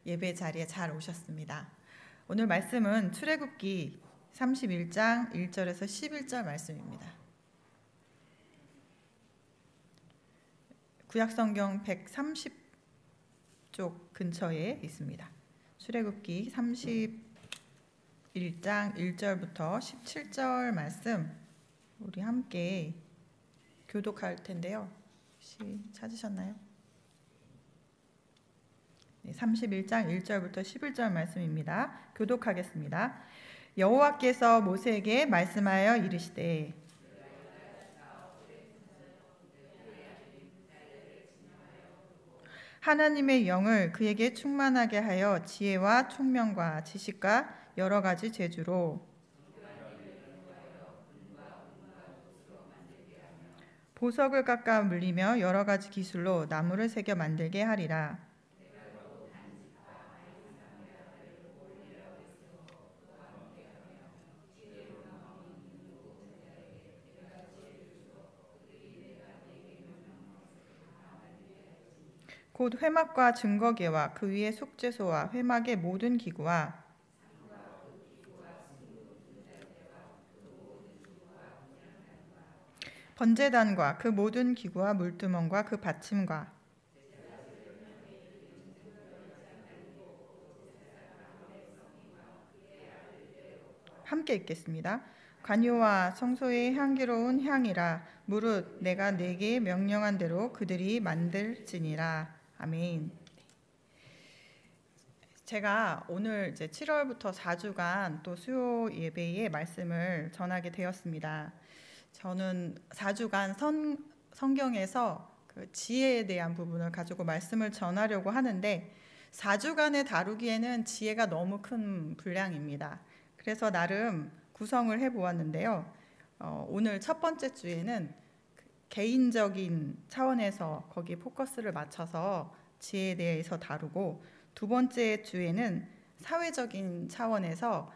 예배 자리에 잘 오셨습니다. 오늘 말씀은 출애굽기 31장 1절에서 11절 말씀입니다. 구약성경 130쪽 근처에 있습니다. 출애굽기 31장 1절부터 17절 말씀 우리 함께 교독할 텐데요. 혹시 찾으셨나요? 31장 1절부터 11절 말씀입니다. 교독하겠습니다. 여호와께서 모세에게 말씀하여 이르시되 하나님의 영을 그에게 충만하게 하여 지혜와 총명과 지식과 여러 가지 재주로 보석을 깎아 물리며 여러 가지 기술로 나무를 새겨 만들게 하리라. 곧 회막과 증거궤와 그 위에 속죄소와 회막의 모든 기구와 번제단과 그 모든 기구와 물두멍과 그 받침과 함께 읽겠습니다. 관유와 성소의 향기로운 향이라 무릇 내가 내게 명령한 대로 그들이 만들지니라. 아멘. 제가 오늘 이제 7월부터 4주간 또 수요 예배의 말씀을 전하게 되었습니다. 저는 4주간 성경에서 그 지혜에 대한 부분을 가지고 말씀을 전하려고 하는데 4주간에 다루기에는 지혜가 너무 큰 분량입니다. 그래서 나름 구성을 해보았는데요. 오늘 첫 번째 주에는 개인적인 차원에서 거기에 포커스를 맞춰서 지혜에 대해서 다루고 두 번째 주에는 사회적인 차원에서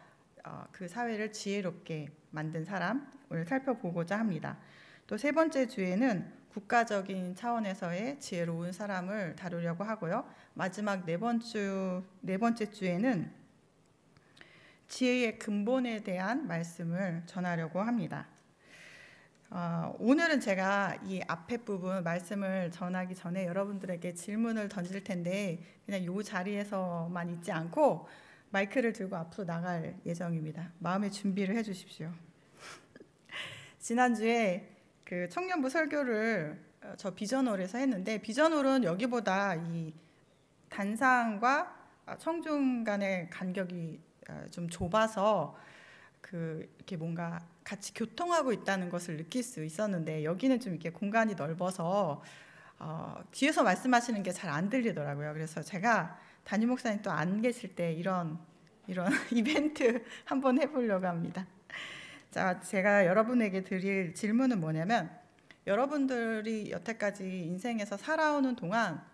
그 사회를 지혜롭게 만든 사람을 살펴보고자 합니다. 또 세 번째 주에는 국가적인 차원에서의 지혜로운 사람을 다루려고 하고요. 마지막 네 번째 주에는 지혜의 근본에 대한 말씀을 전하려고 합니다. 오늘은 제가 이 앞에 부분 말씀을 전하기 전에 여러분들에게 질문을 던질 텐데 그냥 이 자리에서만 있지 않고 마이크를 들고 앞으로 나갈 예정입니다. 마음의 준비를 해주십시오. 지난주에 그 청년부 설교를 저 비전홀에서 했는데 비전홀은 여기보다 이 단상과 청중 간의 간격이 좀 좁아서 이렇게 뭔가 같이 교통하고 있다는 것을 느낄 수 있었는데 여기는 좀 이렇게 공간이 넓어서 뒤에서 말씀하시는 게 잘 안 들리더라고요. 그래서 제가 담임 목사님 또 안 계실 때 이런 이벤트 한번 해보려고 합니다. 자, 제가 여러분에게 드릴 질문은 뭐냐면 여러분들이 여태까지 인생에서 살아오는 동안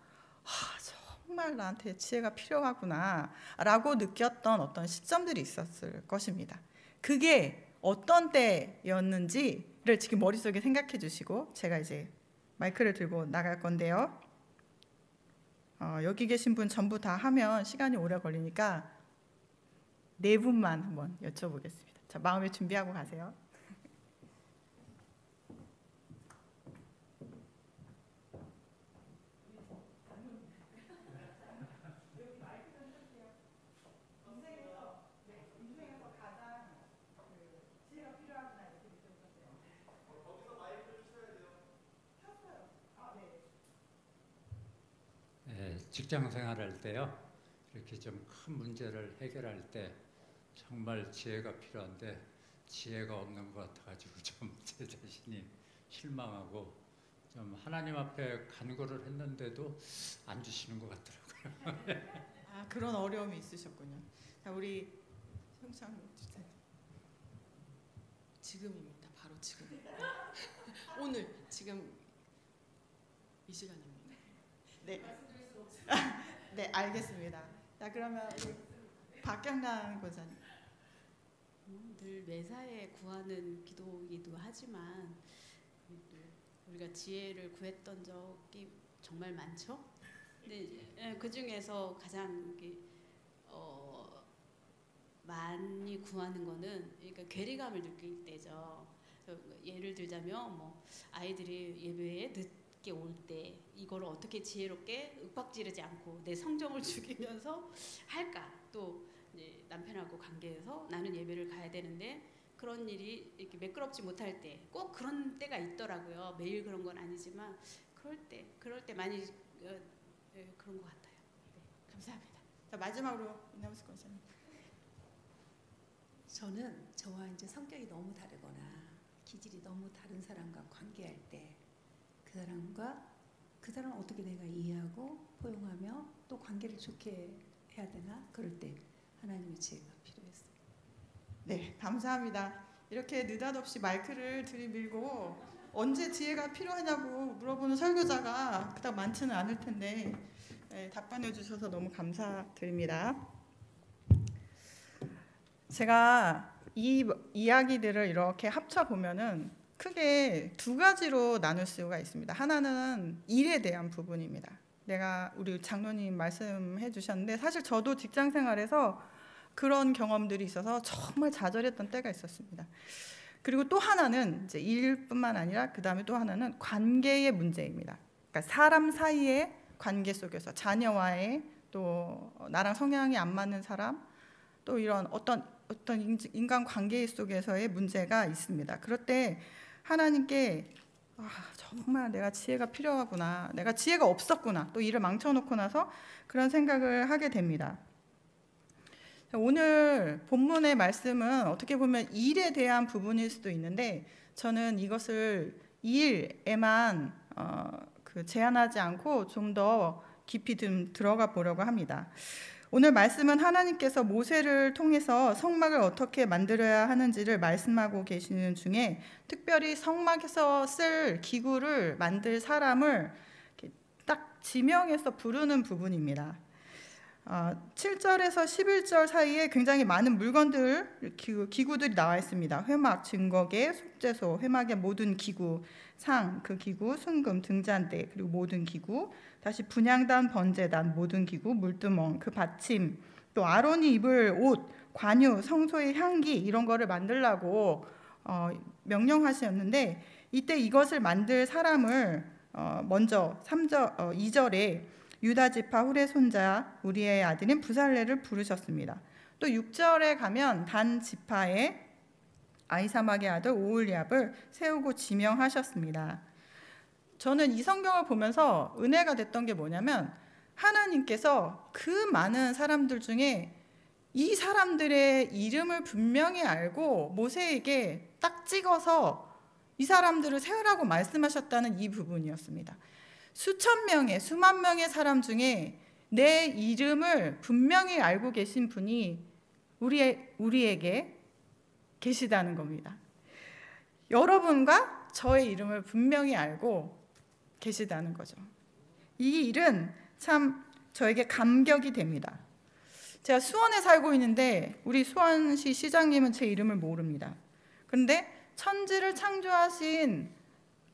정말 나한테 지혜가 필요하구나 라고 느꼈던 어떤 시점들이 있었을 것입니다. 그게 어떤 때였는지를 지금 머릿속에 생각해 주시고 제가 이제 마이크를 들고 나갈 건데요. 여기 계신 분 전부 다 하면 시간이 오래 걸리니까 네 분만 한번 여쭤보겠습니다. 자, 마음에 준비하고 가세요. 직장 생활할 때요, 이렇게 좀 큰 문제를 해결할 때 정말 지혜가 필요한데 지혜가 없는 것 같아가지고 좀 제 자신이 실망하고 좀 하나님 앞에 간구를 했는데도 안 주시는 것 같더라고요. 그런 어려움이 있으셨군요. 자, 우리 형창 주세요. 지금입니다. 바로 지금. 오늘 지금 이 시간입니다. 네. 네, 알겠습니다. 자, 그러면 우리 박경란 권사님. 늘 매사에 구하는 기도이기도 하지만 우리가 지혜를 구했던 적이 정말 많죠. 그 중에서 가장 많이 구하는 거는 그러니까 괴리감을 느낄 때죠. 예를 들자면 뭐 아이들이 예배에 늦게 올 때 이걸 어떻게 지혜롭게 윽박지르지 않고 내 성정을 죽이면서 할까? 또 이제 남편하고 관계에서 나는 예배를 가야 되는데 그런 일이 이렇게 매끄럽지 못할 때 꼭 그런 때가 있더라고요. 매일 그런 건 아니지만 그럴 때 많이 그런 것 같아요. 네, 감사합니다. 자, 마지막으로 이남수 권사님. 저는 저와 이제 성격이 너무 다르거나 기질이 너무 다른 사람과 관계할 때 그 사람을 어떻게 내가 이해하고 포용하며 또 관계를 좋게 해야 되나 그럴 때 하나님의 지혜가 필요했어요. 네, 감사합니다. 이렇게 느닷없이 마이크를 들이밀고 언제 지혜가 필요하냐고 물어보는 설교자가 그닥 많지는 않을 텐데 답변해 주셔서 너무 감사드립니다. 제가 이 이야기들을 이렇게 합쳐보면은 크게 두 가지로 나눌 수가 있습니다. 하나는 일에 대한 부분입니다. 우리 장로님 말씀해 주셨는데 사실 저도 직장 생활에서 그런 경험들이 있어서 정말 좌절했던 때가 있었습니다. 그리고 또 하나는 이제 일뿐만 아니라 그 다음에 또 하나는 관계의 문제입니다. 그러니까 사람 사이의 관계 속에서 자녀와의 또 나랑 성향이 안 맞는 사람 또 이런 어떤 인간 관계 속에서의 문제가 있습니다. 그럴 때 하나님께 정말 내가 지혜가 필요하구나, 내가 지혜가 없었구나, 또 일을 망쳐놓고 나서 그런 생각을 하게 됩니다. 오늘 본문의 말씀은 어떻게 보면 일에 대한 부분일 수도 있는데 저는 이것을 일에만 제한하지 않고 좀 더 깊이 들어가 보려고 합니다. 오늘 말씀은 하나님께서 모세를 통해서 성막을 어떻게 만들어야 하는지를 말씀하고 계시는 중에 특별히 성막에서 쓸 기구를 만들 사람을 딱 지명해서 부르는 부분입니다. 7절에서 11절 사이에 굉장히 많은 물건들, 기구들이 나와 있습니다. 회막, 증거계, 속죄소, 회막의 모든 기구, 상, 그 기구, 순금, 등잔대, 그리고 모든 기구, 다시 분향단, 번제단, 모든 기구, 물두멍, 그 받침, 또 아론이 입을 옷, 관유, 성소의 향기 이런 거를 만들라고 명령하셨는데 이때 이것을 만들 사람을 먼저 2절에 유다 지파 훌의 손자 우리의 아들인 부살레를 부르셨습니다. 또 6절에 가면 단 지파의 아히사막의 아들 오홀리압을 세우고 지명하셨습니다. 저는 이 성경을 보면서 은혜가 됐던 게 뭐냐면 하나님께서 그 많은 사람들 중에 이 사람들의 이름을 분명히 알고 모세에게 딱 찍어서 이 사람들을 세우라고 말씀하셨다는 이 부분이었습니다. 수천 명의 수만 명의 사람 중에 내 이름을 분명히 알고 계신 분이 우리에게 계시다는 겁니다. 여러분과 저의 이름을 분명히 알고 계시다는 거죠. 이 일은 참 저에게 감격이 됩니다. 제가 수원에 살고 있는데 우리 수원시 시장님은 제 이름을 모릅니다. 그런데 천지를 창조하신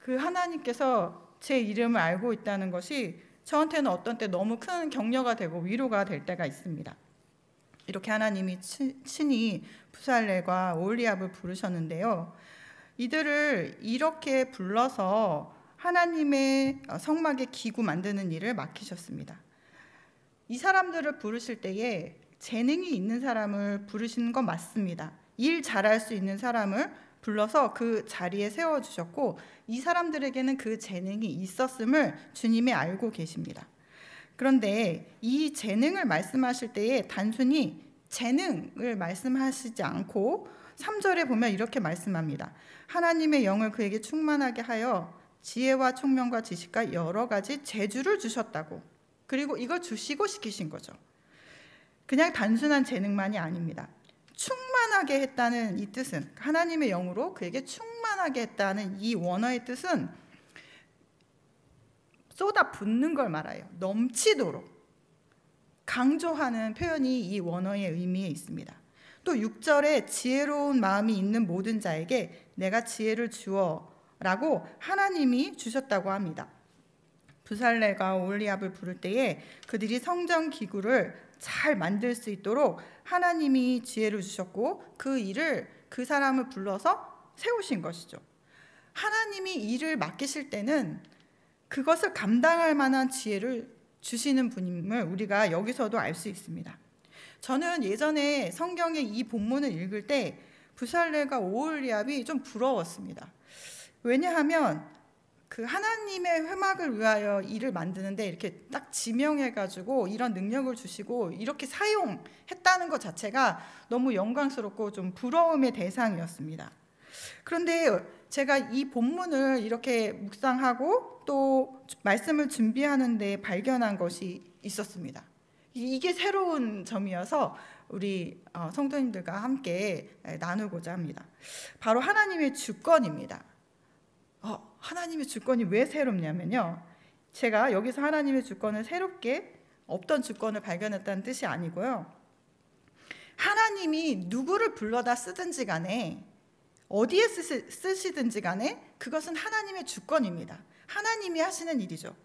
그 하나님께서 제 이름을 알고 있다는 것이 저한테는 어떤 때 너무 큰 격려가 되고 위로가 될 때가 있습니다. 이렇게 하나님이 친히 부살레과 오홀리압을 부르셨는데요. 이들을 이렇게 불러서 하나님의 성막의 기구 만드는 일을 맡기셨습니다. 이 사람들을 부르실 때에 재능이 있는 사람을 부르시는 건 맞습니다. 일 잘할 수 있는 사람을 불러서 그 자리에 세워주셨고 이 사람들에게는 그 재능이 있었음을 주님이 알고 계십니다. 그런데 이 재능을 말씀하실 때에 단순히 재능을 말씀하시지 않고 3절에 보면 이렇게 말씀합니다. 하나님의 영을 그에게 충만하게 하여 지혜와 총명과 지식과 여러 가지 재주를 주셨다고. 그리고 이걸 주시고 시키신 거죠. 그냥 단순한 재능만이 아닙니다. 충만하게 했다는 이 뜻은 하나님의 영으로 그에게 충만하게 했다는 이 원어의 뜻은 쏟아붓는 걸 말해요. 넘치도록 강조하는 표현이 이 원어의 의미에 있습니다. 또 6절에 지혜로운 마음이 있는 모든 자에게 내가 지혜를 주어 라고 하나님이 주셨다고 합니다. 부살레가 오홀리압을 부를 때에 그들이 성전 기구를 잘 만들 수 있도록 하나님이 지혜를 주셨고 그 일을 그 사람을 불러서 세우신 것이죠. 하나님이 일을 맡기실 때는 그것을 감당할 만한 지혜를 주시는 분임을 우리가 여기서도 알 수 있습니다. 저는 예전에 성경의 이 본문을 읽을 때 부살레가 오홀리압이 좀 부러웠습니다. 왜냐하면 그 하나님의 회막을 위하여 일을 만드는데 이렇게 딱 지명해가지고 이런 능력을 주시고 이렇게 사용했다는 것 자체가 너무 영광스럽고 좀 부러움의 대상이었습니다. 그런데 제가 이 본문을 이렇게 묵상하고 또 말씀을 준비하는 데 발견한 것이 있었습니다. 이게 새로운 점이어서 우리 성도님들과 함께 나누고자 합니다. 바로 하나님의 주권입니다. 하나님의 주권이 왜 새롭냐면요, 제가 여기서 하나님의 주권을 새롭게 없던 주권을 발견했다는 뜻이 아니고요, 하나님이 누구를 불러다 쓰든지 간에 어디에 쓰시든지 간에 그것은 하나님의 주권입니다. 하나님이 하시는 일이죠.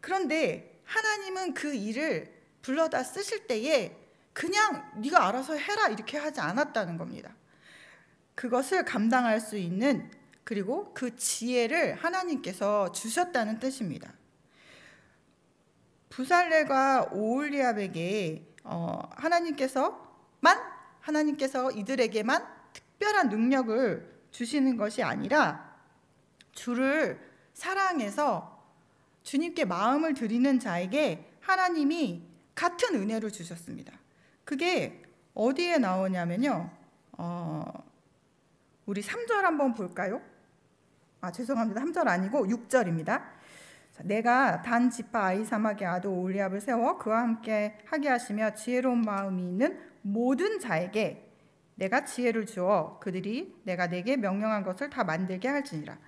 그런데 하나님은 그 일을 불러다 쓰실 때에 그냥 네가 알아서 해라 이렇게 하지 않았다는 겁니다. 그것을 감당할 수 있는, 그리고 그 지혜를 하나님께서 주셨다는 뜻입니다. 부살레가 오홀리압에게 하나님께서 이들에게만 특별한 능력을 주시는 것이 아니라 주를 사랑해서 주님께 마음을 드리는 자에게 하나님이 같은 은혜를 주셨습니다. 그게 어디에 나오냐면요, 우리 3절 한번 볼까요? 죄송합니다. 3절 아니고 6절입니다. 내가 단 지파 아히사막의 아들 오홀리압을 세워 그와 함께 하게 하시며 지혜로운 마음이 있는 모든 자에게 내가 지혜를 주어 그들이 내가 내게 명령한 것을 다 만들게 할지니라.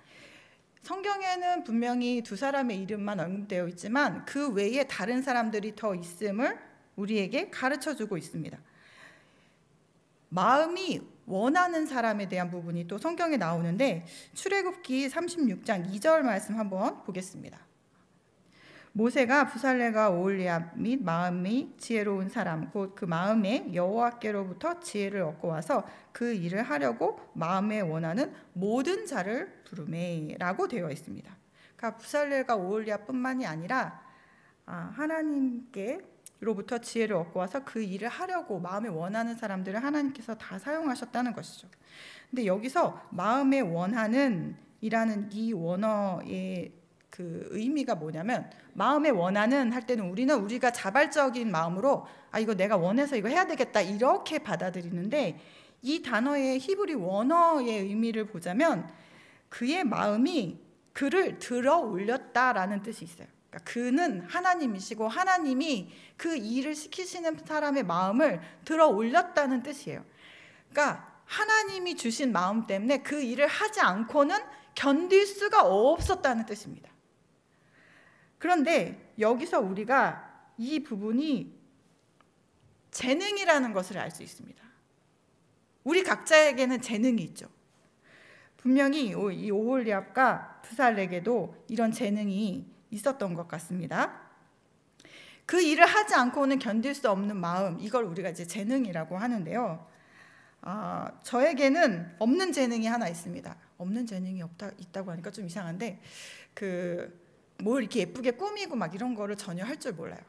성경에는 분명히 두 사람의 이름만 언급되어 있지만 그 외에 다른 사람들이 더 있음을 우리에게 가르쳐주고 있습니다. 마음이 원하는 사람에 대한 부분이 또 성경에 나오는데 출애굽기 36장 2절 말씀 한번 보겠습니다. 모세가 부살레가 오홀리압 및 마음이 지혜로운 사람 곧 그 마음에 여호와께로부터 지혜를 얻고 와서 그 일을 하려고 마음에 원하는 모든 자를 부르매라고 되어 있습니다. 그러니까 부살레가 오홀리압뿐만이 아니라 하나님께로부터 지혜를 얻고 와서 그 일을 하려고 마음에 원하는 사람들을 하나님께서 다 사용하셨다는 것이죠. 근데 여기서 마음에 원하는 이라는 이 원어의 그 의미가 뭐냐면, 마음에 원하는 할 때는 우리가 자발적인 마음으로 이거 내가 원해서 이거 해야 되겠다 이렇게 받아들이는데, 이 단어의 히브리 원어의 의미를 보자면 그의 마음이 그를 들어 올렸다라는 뜻이 있어요. 그러니까 그는 하나님이시고 하나님이 그 일을 시키시는 사람의 마음을 들어 올렸다는 뜻이에요. 그러니까 하나님이 주신 마음 때문에 그 일을 하지 않고는 견딜 수가 없었다는 뜻입니다. 그런데 여기서 우리가 이 부분이 재능이라는 것을 알 수 있습니다. 우리 각자에게는 재능이 있죠. 분명히 이 오홀리압과 부살레에게도 이런 재능이 있었던 것 같습니다. 그 일을 하지 않고는 견딜 수 없는 마음, 이걸 우리가 이제 재능이라고 하는데요. 저에게는 없는 재능이 하나 있습니다. 없는 재능이 있다고 하니까 좀 이상한데, 뭘 이렇게 예쁘게 꾸미고 막 이런 거를 전혀 할 줄 몰라요.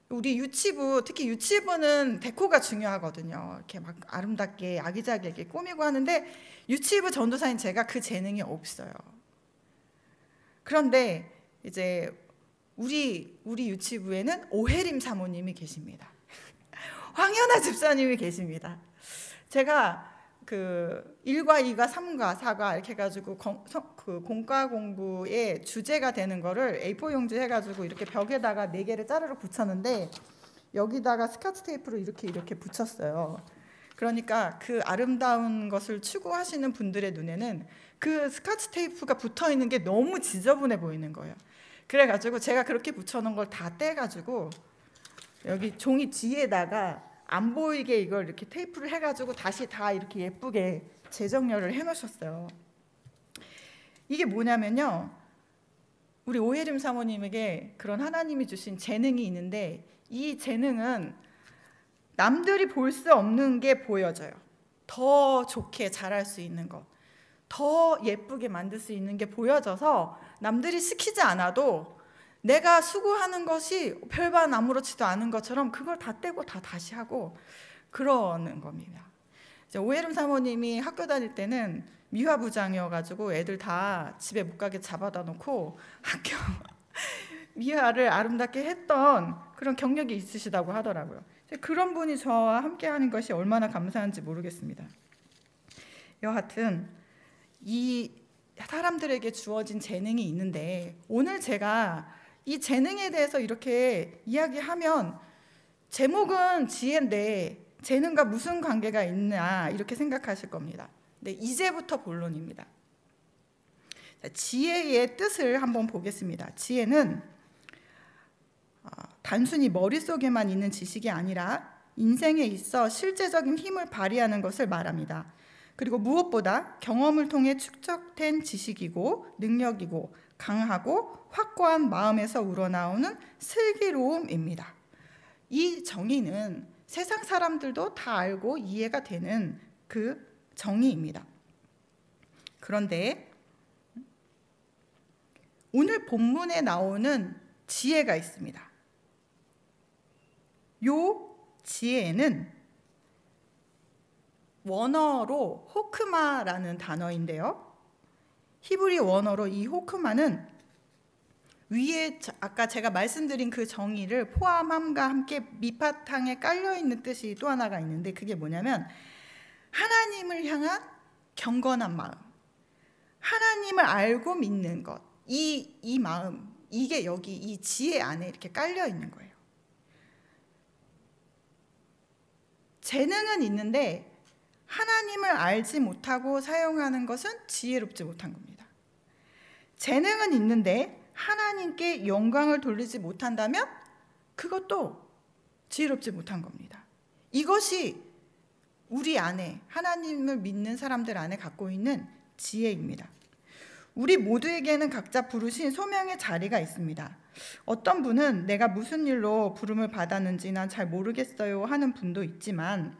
우리 유치부, 특히 유치부는 데코가 중요하거든요. 이렇게 막 아름답게 아기자기하게 꾸미고 하는데 유치부 전도사인 제가 그 재능이 없어요. 그런데 이제 우리 유치부에는 오혜림 사모님이 계십니다. 황현아 집사님이 계십니다. 제가 1과 2과 3과 4과 이렇게 해가지고 공과 공부의 주제가 되는 거를 A4 용지 해가지고 이렇게 벽에다가 4개를 자르러 붙였는데 여기다가 스카치 테이프로 이렇게 붙였어요. 그러니까 그 아름다운 것을 추구하시는 분들의 눈에는 그 스카치 테이프가 붙어 있는 게 너무 지저분해 보이는 거예요. 그래가지고 제가 그렇게 붙여놓은 걸 다 떼가지고 여기 종이 뒤에다가 안 보이게 이걸 이렇게 테이프를 해가지고 다시 다 이렇게 예쁘게 재정렬을 해놓으셨어요. 이게 뭐냐면요, 우리 오혜림 사모님에게 그런 하나님이 주신 재능이 있는데 이 재능은 남들이 볼 수 없는 게 보여져요. 더 좋게 잘할 수 있는 것, 더 예쁘게 만들 수 있는 게 보여져서 남들이 시키지 않아도 내가 수고하는 것이 별반 아무렇지도 않은 것처럼 그걸 다 떼고 다 다시 하고 그러는 겁니다. 이제 오혜림 사모님이 학교 다닐 때는 미화부장이어가지고 애들 다 집에 못 가게 잡아다 놓고 학교 미화를 아름답게 했던 그런 경력이 있으시다고 하더라고요. 그런 분이 저와 함께하는 것이 얼마나 감사한지 모르겠습니다. 여하튼 이 사람들에게 주어진 재능이 있는데 오늘 제가 이 재능에 대해서 이렇게 이야기하면 제목은 지혜인데 재능과 무슨 관계가 있나 이렇게 생각하실 겁니다. 네, 이제부터 본론입니다. 자, 지혜의 뜻을 한번 보겠습니다. 지혜는 단순히 머릿속에만 있는 지식이 아니라 인생에 있어 실제적인 힘을 발휘하는 것을 말합니다. 그리고 무엇보다 경험을 통해 축적된 지식이고 능력이고 강하고 확고한 마음에서 우러나오는 슬기로움입니다. 이 정의는 세상 사람들도 다 알고 이해가 되는 그 정의입니다. 그런데 오늘 본문에 나오는 지혜가 있습니다. 요 지혜는 원어로 호크마라는 단어인데요. 히브리 원어로 이 호크마는 위에 아까 제가 말씀드린 그 정의를 포함함과 함께 밑바탕에 깔려있는 뜻이 또 하나가 있는데 그게 뭐냐면 하나님을 향한 경건한 마음, 하나님을 알고 믿는 것, 이 마음, 이게 여기 이 지혜 안에 이렇게 깔려있는 거예요. 재능은 있는데 하나님을 알지 못하고 사용하는 것은 지혜롭지 못한 겁니다. 재능은 있는데 하나님께 영광을 돌리지 못한다면 그것도 지혜롭지 못한 겁니다. 이것이 우리 안에 하나님을 믿는 사람들 안에 갖고 있는 지혜입니다. 우리 모두에게는 각자 부르신 소명의 자리가 있습니다. 어떤 분은 내가 무슨 일로 부름을 받았는지 난 잘 모르겠어요 하는 분도 있지만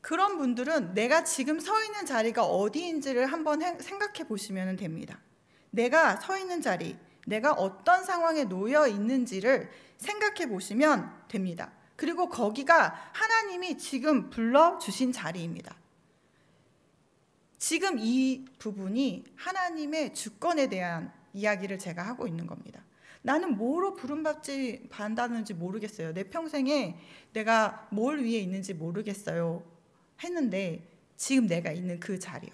그런 분들은 내가 지금 서 있는 자리가 어디인지를 한번 생각해 보시면 됩니다. 내가 서 있는 자리, 내가 어떤 상황에 놓여 있는지를 생각해 보시면 됩니다. 그리고 거기가 하나님이 지금 불러주신 자리입니다. 지금 이 부분이 하나님의 주권에 대한 이야기를 제가 하고 있는 겁니다. 나는 뭐로 부름받는지 모르겠어요. 내 평생에 내가 뭘 위해 있는지 모르겠어요. 했는데 지금 내가 있는 그 자리요.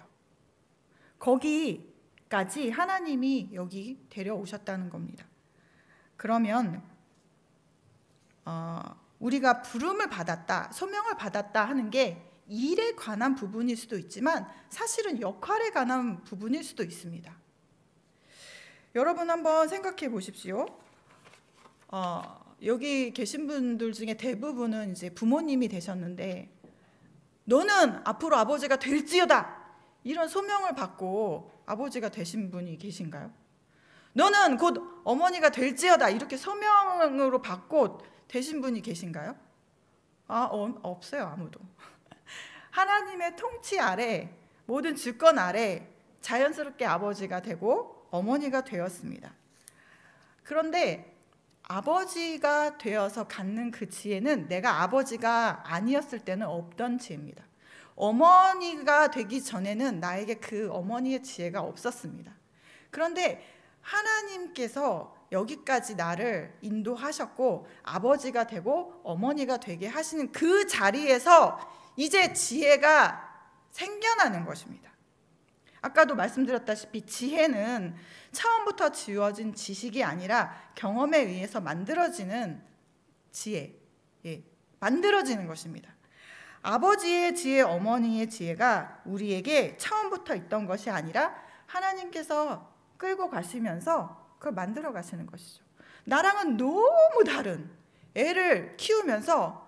거기까지 하나님이 여기 데려오셨다는 겁니다. 그러면 우리가 부름을 받았다, 소명을 받았다 하는 게 일에 관한 부분일 수도 있지만 사실은 역할에 관한 부분일 수도 있습니다. 여러분 한번 생각해 보십시오. 여기 계신 분들 중에 대부분은 이제 부모님이 되셨는데 너는 앞으로 아버지가 될지어다 이런 소명을 받고 아버지가 되신 분이 계신가요? 너는 곧 어머니가 될지어다 이렇게 소명으로 받고 되신 분이 계신가요? 없어요. 아무도. 하나님의 통치 아래 모든 주권 아래 자연스럽게 아버지가 되고 어머니가 되었습니다. 그런데 아버지가 되어서 갖는 그 지혜는 내가 아버지가 아니었을 때는 없던 지혜입니다. 어머니가 되기 전에는 나에게 그 어머니의 지혜가 없었습니다. 그런데 하나님께서 여기까지 나를 인도하셨고 아버지가 되고 어머니가 되게 하시는 그 자리에서 이제 지혜가 생겨나는 것입니다. 아까도 말씀드렸다시피 지혜는 처음부터 지어진 지식이 아니라 경험에 의해서 만들어지는 지혜, 만들어지는 것입니다. 아버지의 지혜, 어머니의 지혜가 우리에게 처음부터 있던 것이 아니라 하나님께서 끌고 가시면서 그걸 만들어 가시는 것이죠. 나랑은 너무 다른 애를 키우면서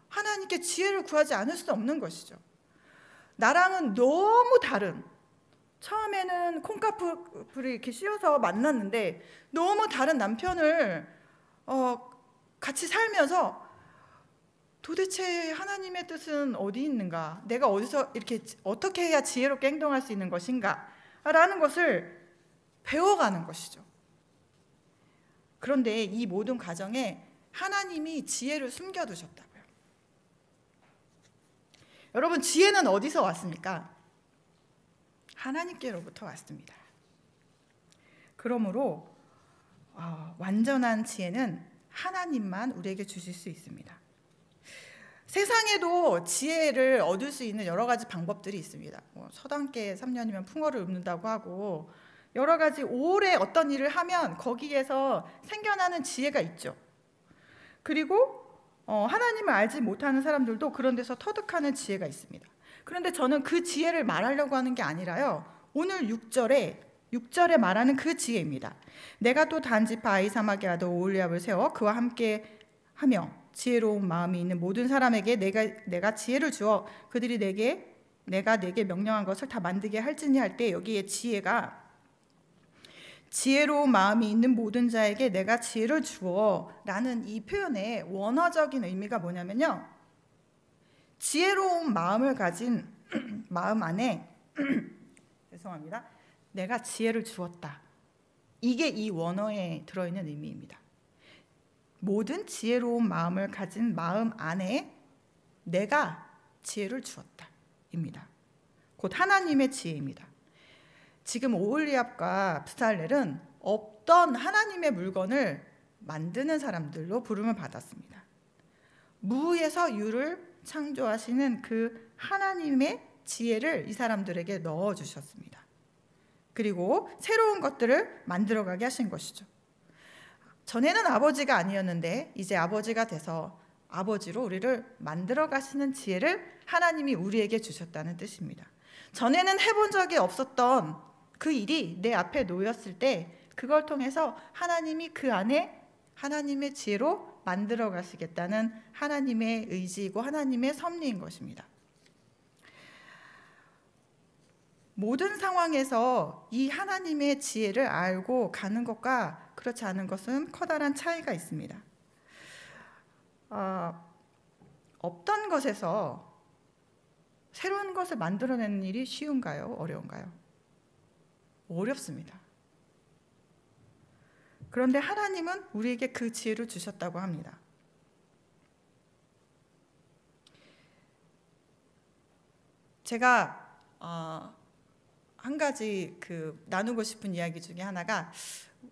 하나님께 지혜를 구하지 않을 수 없는 것이죠. 나랑은 너무 다른 처음에는 콩가풀을 이렇게 씌워서 만났는데 너무 다른 남편을 같이 살면서 도대체 하나님의 뜻은 어디 있는가? 내가 어디서 이렇게 어떻게 해야 지혜롭게 행동할 수 있는 것인가? 라는 것을 배워가는 것이죠. 그런데 이 모든 과정에 하나님이 지혜를 숨겨두셨다고요. 여러분, 지혜는 어디서 왔습니까? 하나님께로부터 왔습니다. 그러므로 완전한 지혜는 하나님만 우리에게 주실 수 있습니다. 세상에도 지혜를 얻을 수 있는 여러 가지 방법들이 있습니다. 서당계 3년이면 풍어를 읊는다고 하고 여러 가지 오래 어떤 일을 하면 거기에서 생겨나는 지혜가 있죠. 그리고 하나님을 알지 못하는 사람들도 그런 데서 터득하는 지혜가 있습니다. 그런데 저는 그 지혜를 말하려고 하는 게 아니라요, 오늘 6절에 말하는 그 지혜입니다. 내가 또 단지파 아히사막의 아들 오홀리압을 세워 그와 함께 하며 지혜로운 마음이 있는 모든 사람에게 내가 지혜를 주어 그들이 내가 내게 명령한 것을 다 만들게 할지니 할 때, 여기에 지혜가 지혜로운 마음이 있는 모든 자에게 내가 지혜를 주어 라는 이 표현의 원어적인 의미가 뭐냐면요, 지혜로운 마음을 가진 마음 안에 죄송합니다. 내가 지혜를 주었다. 이게 이 원어에 들어있는 의미입니다. 모든 지혜로운 마음을 가진 마음 안에 내가 지혜를 주었다 입니다. 곧 하나님의 지혜입니다. 지금 오홀리압과 브살렐은 없던 하나님의 물건을 만드는 사람들로 부름을 받았습니다. 무에서 유를 창조하시는 그 하나님의 지혜를 이 사람들에게 넣어주셨습니다. 그리고 새로운 것들을 만들어가게 하신 것이죠. 전에는 아버지가 아니었는데 이제 아버지가 돼서 아버지로 우리를 만들어 가시는 지혜를 하나님이 우리에게 주셨다는 뜻입니다. 전에는 해본 적이 없었던 그 일이 내 앞에 놓였을 때 그걸 통해서 하나님이 그 안에 하나님의 지혜로 만들어 가시겠다는 하나님의 의지이고 하나님의 섭리인 것입니다. 모든 상황에서 이 하나님의 지혜를 알고 가는 것과 그렇지 않은 것은 커다란 차이가 있습니다. 없던 것에서 새로운 것을 만들어내는 일이 쉬운가요? 어려운가요? 어렵습니다. 그런데 하나님은 우리에게 그 지혜를 주셨다고 합니다. 제가 한 가지 나누고 싶은 이야기 중에 하나가,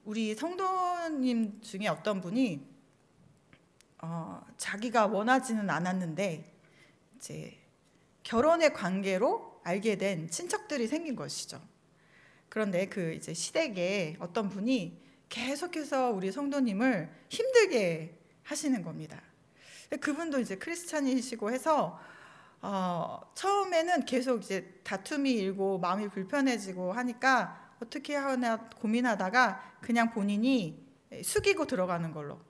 우리 성도님 중에 어떤 분이 자기가 원하지는 않았는데 이제 결혼의 관계로 알게 된 친척들이 생긴 것이죠. 그런데 그 이제 시댁에 어떤 분이 계속해서 우리 성도님을 힘들게 하시는 겁니다. 그분도 이제 크리스찬이시고 해서 처음에는 계속 이제 다툼이 일고 마음이 불편해지고 하니까 어떻게 하나 고민하다가 그냥 본인이 숙이고 들어가는 걸로,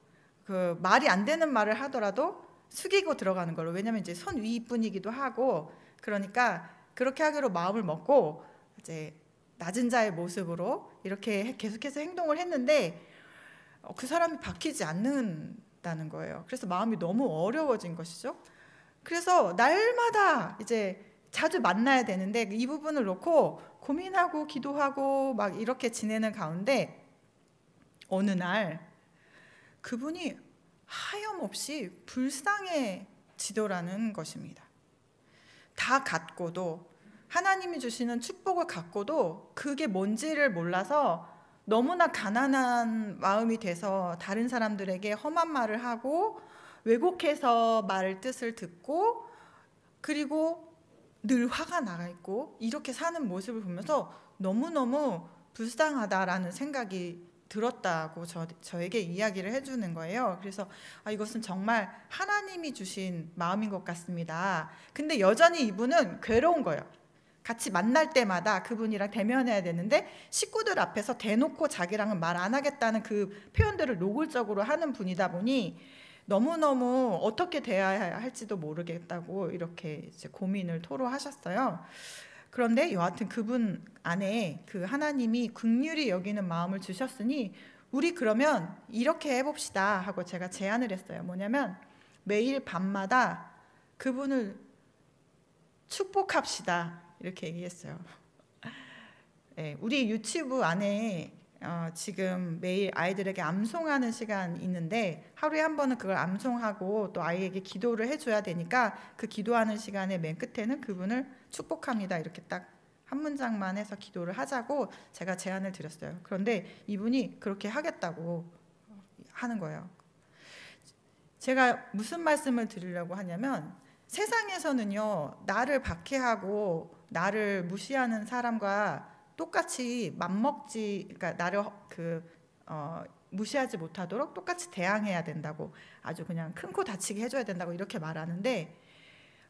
그 말이 안 되는 말을 하더라도 숙이고 들어가는 걸로, 왜냐면 이제 손 위뿐이기도 하고 그러니까 그렇게 하기로 마음을 먹고 이제 낮은 자의 모습으로 이렇게 계속해서 행동을 했는데 그 사람이 바뀌지 않는다는 거예요. 그래서 마음이 너무 어려워진 것이죠. 그래서 날마다 이제 자주 만나야 되는데 이 부분을 놓고 고민하고 기도하고 막 이렇게 지내는 가운데 어느 날 그분이 하염없이 불쌍해지더라는 것입니다. 다 갖고도, 하나님이 주시는 축복을 갖고도 그게 뭔지를 몰라서 너무나 가난한 마음이 돼서 다른 사람들에게 험한 말을 하고 왜곡해서 말 뜻을 듣고 그리고 늘 화가 나 있고 이렇게 사는 모습을 보면서 너무너무 불쌍하다라는 생각이 들었다고 저에게 이야기를 해주는 거예요. 그래서 이것은 정말 하나님이 주신 마음인 것 같습니다. 근데 여전히 이분은 괴로운 거예요. 같이 만날 때마다 그분이랑 대면해야 되는데 식구들 앞에서 대놓고 자기랑은 말 안 하겠다는 그 표현들을 노골적으로 하는 분이다 보니 너무너무 어떻게 대해야 할지도 모르겠다고 이렇게 이제 고민을 토로하셨어요. 그런데 여하튼 그분 안에 그 하나님이 긍휼히 여기는 마음을 주셨으니 우리 그러면 이렇게 해봅시다 하고 제가 제안을 했어요. 뭐냐면 매일 밤마다 그분을 축복합시다 이렇게 얘기했어요. 네, 우리 유치부 안에 지금 매일 아이들에게 암송하는 시간 있는데 하루에 한 번은 그걸 암송하고 또 아이에게 기도를 해줘야 되니까 그 기도하는 시간에 맨 끝에는 그분을 축복합니다 이렇게 딱 한 문장만 해서 기도를 하자고 제가 제안을 드렸어요. 그런데 이분이 그렇게 하겠다고 하는 거예요. 제가 무슨 말씀을 드리려고 하냐면 세상에서는요 나를 박해하고 나를 무시하는 사람과 똑같이 맞먹지, 그러니까 나를 무시하지 못하도록 똑같이 대항해야 된다고, 아주 그냥 큰 코 다치게 해줘야 된다고 이렇게 말하는데,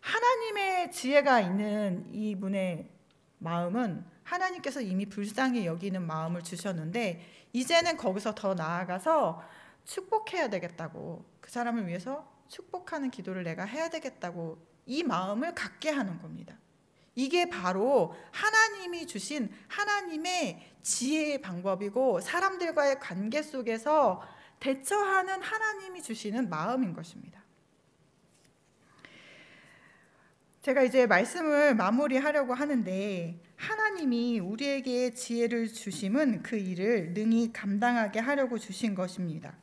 하나님의 지혜가 있는 이분의 마음은 하나님께서 이미 불쌍히 여기는 마음을 주셨는데 이제는 거기서 더 나아가서 축복해야 되겠다고, 그 사람을 위해서 축복하는 기도를 내가 해야 되겠다고 이 마음을 갖게 하는 겁니다. 이게 바로 하나님이 주신 하나님의 지혜의 방법이고 사람들과의 관계 속에서 대처하는 하나님이 주시는 마음인 것입니다. 제가 이제 말씀을 마무리하려고 하는데, 하나님이 우리에게 지혜를 주심은 그 일을 능히 감당하게 하려고 주신 것입니다.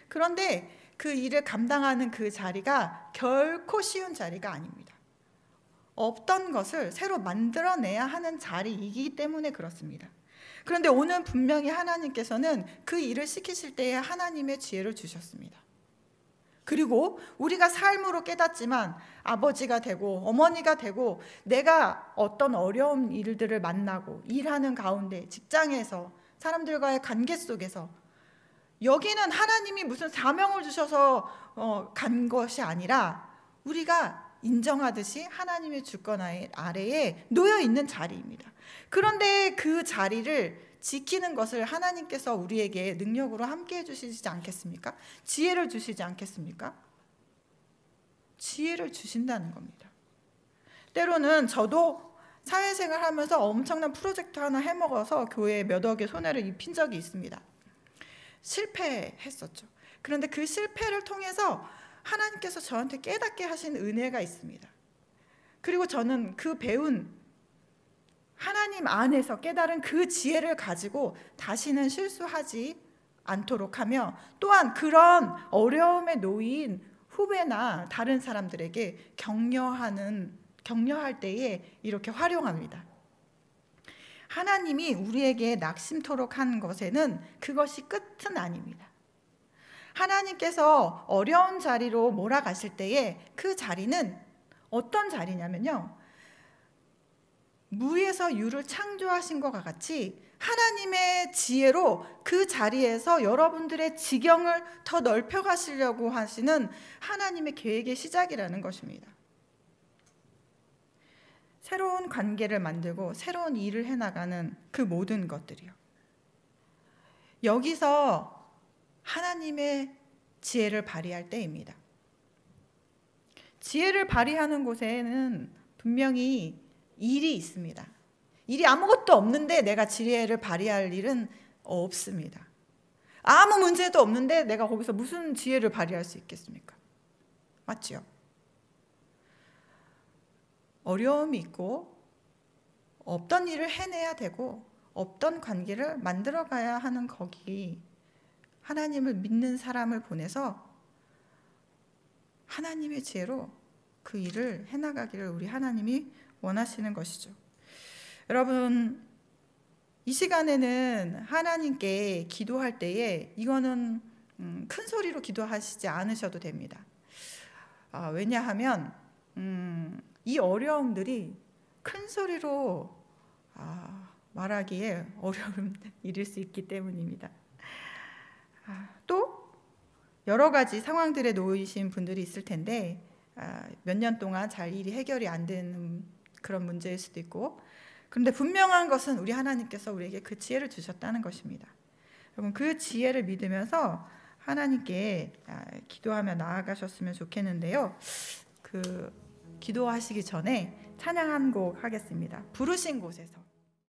그런데 그 일을 감당하는 그 자리가 결코 쉬운 자리가 아닙니다. 없던 것을 새로 만들어내야 하는 자리이기 때문에 그렇습니다. 그런데 오늘 분명히 하나님께서는 그 일을 시키실 때에 하나님의 지혜를 주셨습니다. 그리고 우리가 삶으로 깨닫지만 아버지가 되고 어머니가 되고 내가 어떤 어려운 일들을 만나고 일하는 가운데 직장에서 사람들과의 관계 속에서 여기는 하나님이 무슨 사명을 주셔서 간 것이 아니라 우리가 인정하듯이 하나님의 주권 아래에 놓여 있는 자리입니다. 그런데 그 자리를 지키는 것을 하나님께서 우리에게 능력으로 함께 해주시지 않겠습니까? 지혜를 주시지 않겠습니까? 지혜를 주신다는 겁니다. 때로는 저도 사회생활 하면서 엄청난 프로젝트 하나 해먹어서 교회에 몇 억의 손해를 입힌 적이 있습니다. 실패했었죠. 그런데 그 실패를 통해서 하나님께서 저한테 깨닫게 하신 은혜가 있습니다. 그리고 저는 그 배운 하나님 안에서 깨달은 그 지혜를 가지고 다시는 실수하지 않도록 하며, 또한 그런 어려움에 놓인 후배나 다른 사람들에게 격려할 때에 이렇게 활용합니다. 하나님이 우리에게 낙심토록 한 것에는 그것이 끝은 아닙니다. 하나님께서 어려운 자리로 몰아가실 때에 그 자리는 어떤 자리냐면요, 무에서 유를 창조하신 것과 같이 하나님의 지혜로 그 자리에서 여러분들의 지경을 더 넓혀 가시려고 하시는 하나님의 계획의 시작이라는 것입니다. 새로운 관계를 만들고 새로운 일을 해나가는 그 모든 것들이요, 여기서 하나님의 지혜를 발휘할 때입니다. 지혜를 발휘하는 곳에는 분명히 일이 있습니다. 일이 아무것도 없는데 내가 지혜를 발휘할 일은 없습니다. 아무 문제도 없는데 내가 거기서 무슨 지혜를 발휘할 수 있겠습니까? 맞죠? 어려움이 있고 없던 일을 해내야 되고 없던 관계를 만들어가야 하는 거기, 하나님을 믿는 사람을 보내서 하나님의 지혜로 그 일을 해나가기를 우리 하나님이 원하시는 것이죠. 여러분, 이 시간에는 하나님께 기도할 때에 이거는 큰 소리로 기도하시지 않으셔도 됩니다. 왜냐하면 이 어려움들이 큰 소리로 말하기에 어려운 일일 수 있기 때문입니다. 또 여러 가지 상황들에 놓이신 분들이 있을 텐데 몇 년 동안 잘 일이 해결이 안 되는 그런 문제일 수도 있고, 그런데 분명한 것은 우리 하나님께서 우리에게 그 지혜를 주셨다는 것입니다. 여러분, 그 지혜를 믿으면서 하나님께 기도하며 나아가셨으면 좋겠는데요. 그 기도하시기 전에 찬양 한 곡 하겠습니다. 부르신 곳에서.